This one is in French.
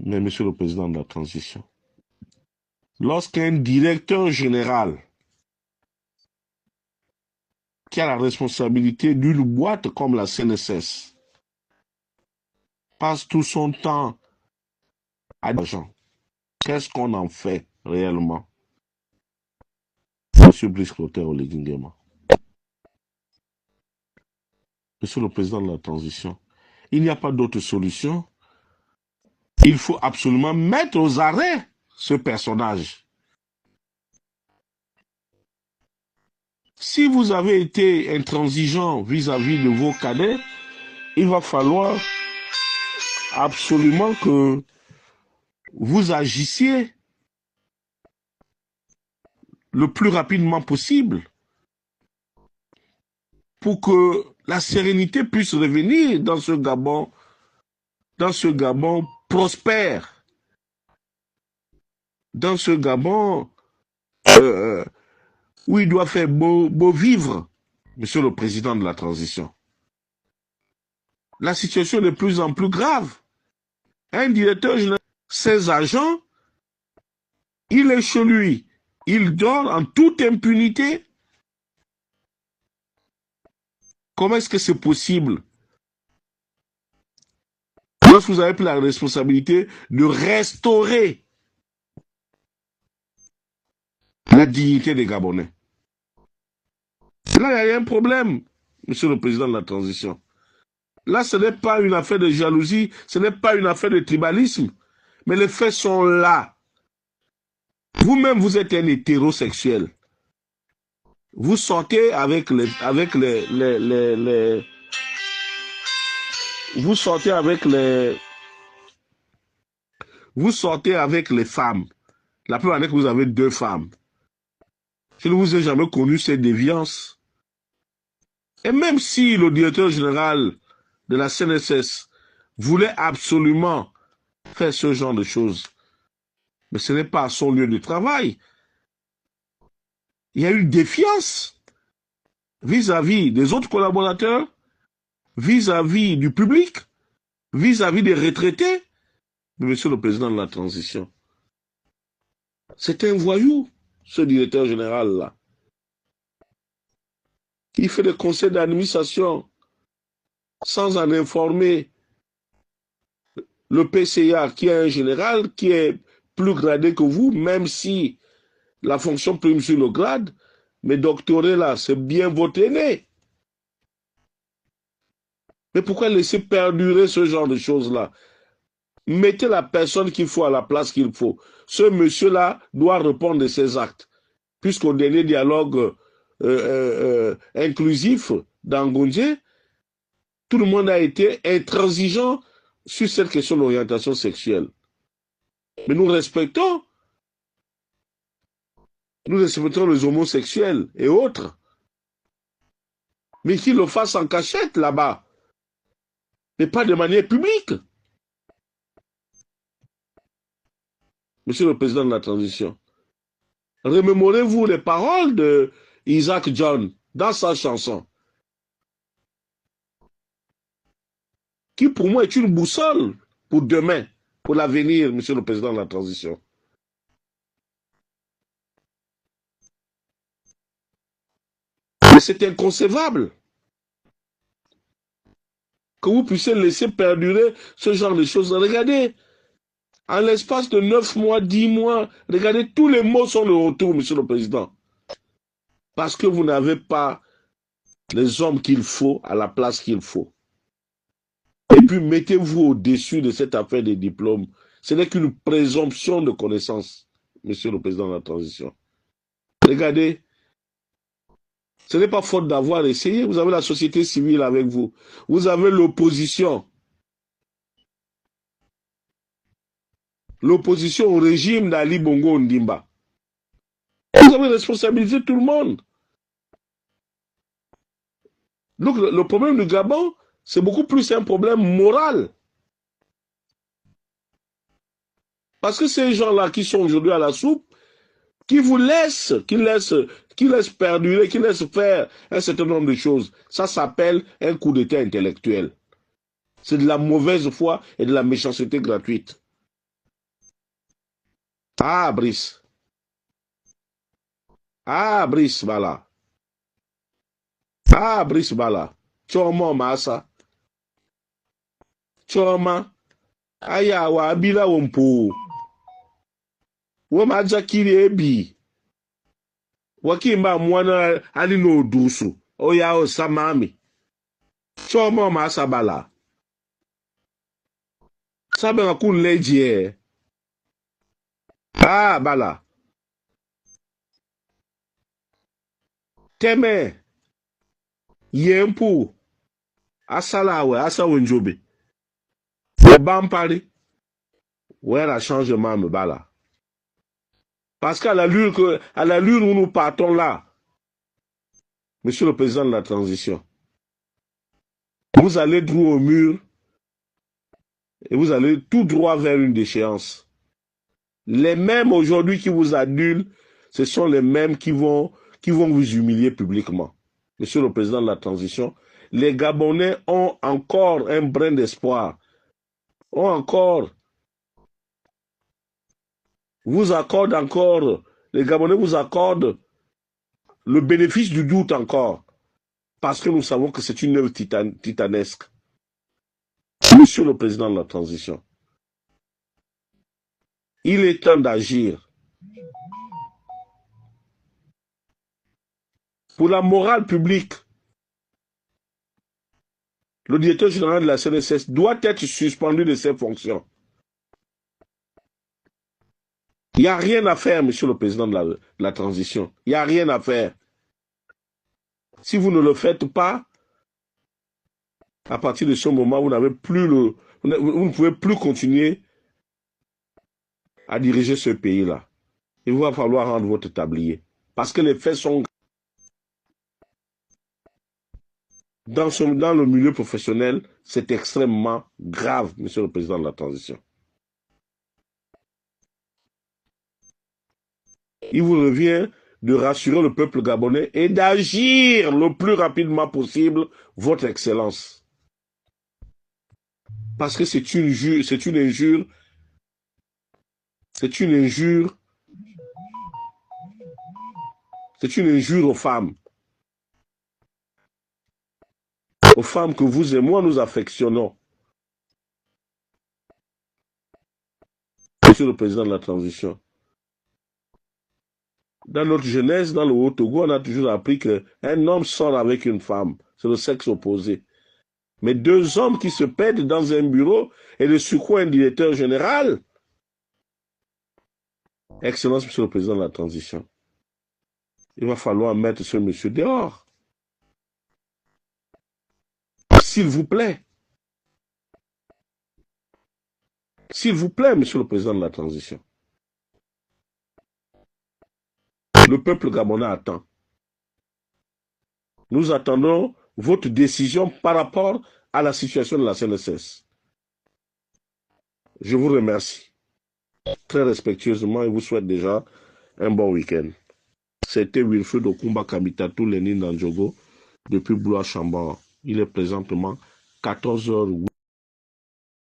Mais Monsieur le Président de la Transition, lorsqu'un directeur général qui a la responsabilité d'une boîte comme la CNSS passe tout son temps à l'argent, qu'est-ce qu'on en fait réellement, Monsieur Brice Clotaire Oligui-Nguema? Monsieur le Président de la Transition, il n'y a pas d'autre solution. Il faut absolument mettre aux arrêts ce personnage. Si vous avez été intransigeant vis-à-vis de vos cadets, il va falloir absolument que vous agissiez le plus rapidement possible pour que la sérénité puisse revenir dans ce Gabon prospère, dans ce Gabon où il doit faire beau vivre, Monsieur le Président de la Transition. La situation est de plus en plus grave. Un directeur général, ses agents, il est chez lui, il dort en toute impunité. Comment est-ce que c'est possible? Lorsque vous avez pris la responsabilité de restaurer la dignité des Gabonais. Là, il y a un problème, Monsieur le Président de la Transition. Là, ce n'est pas une affaire de jalousie, ce n'est pas une affaire de tribalisme, mais les faits sont là. Vous-même, vous êtes un hétérosexuel. Vous sortez avec les femmes. La plupart d'entre vous, vous avez 2 femmes. Je ne vous ai jamais connu cette déviance. Et même si le directeur général de la CNSS voulait absolument faire ce genre de choses, mais ce n'est pas son lieu de travail. Il y a une défiance vis-à-vis des autres collaborateurs, vis-à-vis du public, vis-à-vis des retraités. Mais Monsieur le Président de la Transition, c'est un voyou, ce directeur général-là. Il fait des conseils d'administration sans en informer le PCA, qui est un général, qui est plus gradé que vous, même si la fonction prime sur le grade, mais doctoré là, c'est bien votre aîné. Mais pourquoi laisser perdurer ce genre de choses-là? Mettez la personne qu'il faut à la place qu'il faut. Ce monsieur-là doit répondre de ses actes. Puisqu'au dernier dialogue inclusif d'Angondié, tout le monde a été intransigeant sur cette question d'orientation sexuelle. Mais nous respectons les homosexuels et autres. Mais qu'ils le fassent en cachette là-bas. Mais pas de manière publique. Monsieur le Président de la Transition, remémorez-vous les paroles de Isaac John dans sa chanson, qui pour moi est une boussole pour demain, pour l'avenir, Monsieur le Président de la Transition. Mais c'est inconcevable que vous puissiez laisser perdurer ce genre de choses. Regardez, en l'espace de 9 mois, 10 mois, regardez, tous les mots sont de retour, Monsieur le Président. Parce que vous n'avez pas les hommes qu'il faut à la place qu'il faut. Et puis mettez-vous au-dessus de cette affaire des diplômes. Ce n'est qu'une présomption de connaissance, Monsieur le Président de la Transition. Regardez, ce n'est pas faute d'avoir essayé. Vous avez la société civile avec vous. Vous avez l'opposition. L'opposition au régime d'Ali Bongo Ondimba. Vous avez responsabilisé tout le monde. Donc le problème du Gabon, c'est beaucoup plus un problème moral. Parce que ces gens-là qui sont aujourd'hui à la soupe, qui vous laissent, qui laissent perdurer, qui laissent faire un certain nombre de choses, ça s'appelle un coup d'État intellectuel. C'est de la mauvaise foi et de la méchanceté gratuite. Ah, Brice. Ah, Brice, Bala. Ah, Brice, Bala. Choma, Massa. Choma. Aya, wa abila wompo. Woma jakiri ebi. Wakimba mwana alino dusu. Oya o samami. Choma, Massa, Bala. Sabe nga kun leji. Ah, Bala. Teme. Yempu. Asalawe, asawe njobe. Le Bampari. Ouais, la changement, me bala. Parce qu'à l'allure où nous partons là, Monsieur le Président de la Transition, vous allez droit au mur et vous allez tout droit vers une déchéance. Les mêmes aujourd'hui qui vous adulent, ce sont les mêmes qui vont vous humilier publiquement. Monsieur le Président de la Transition, les Gabonais ont encore un brin d'espoir, ont encore, vous accordent encore, les Gabonais vous accordent le bénéfice du doute encore. Parce que nous savons que c'est une œuvre titanesque. Monsieur le Président de la Transition, il est temps d'agir. Pour la morale publique, le directeur général de la CNSS doit être suspendu de ses fonctions. Il n'y a rien à faire, Monsieur le Président de la Transition. Il n'y a rien à faire. Si vous ne le faites pas, à partir de ce moment, vous ne pouvez plus continuer à diriger ce pays-là. Il va falloir rendre votre tablier. Parce que les faits sont dans le milieu professionnel, c'est extrêmement grave, Monsieur le Président de la Transition. Il vous revient de rassurer le peuple gabonais et d'agir le plus rapidement possible, Votre Excellence. Parce que c'est une injure aux femmes. Aux femmes que vous et moi nous affectionnons. Monsieur le Président de la Transition. Dans notre jeunesse, dans le Haut-Togo, on a toujours appris qu'un homme sort avec une femme. C'est le sexe opposé. Mais deux hommes qui se pètent dans un bureau et le secouent un directeur général. Excellence, Monsieur le Président de la Transition. Il va falloir mettre ce monsieur dehors. S'il vous plaît. S'il vous plaît, Monsieur le Président de la Transition. Le peuple gabonais attend. Nous attendons votre décision par rapport à la situation de la CNSS. Je vous remercie très respectueusement et vous souhaite déjà un bon week-end. C'était Wilfred Okumba Kamitatu Lénine Ndjogo depuis Blois-Chambord. Il est présentement 14h08.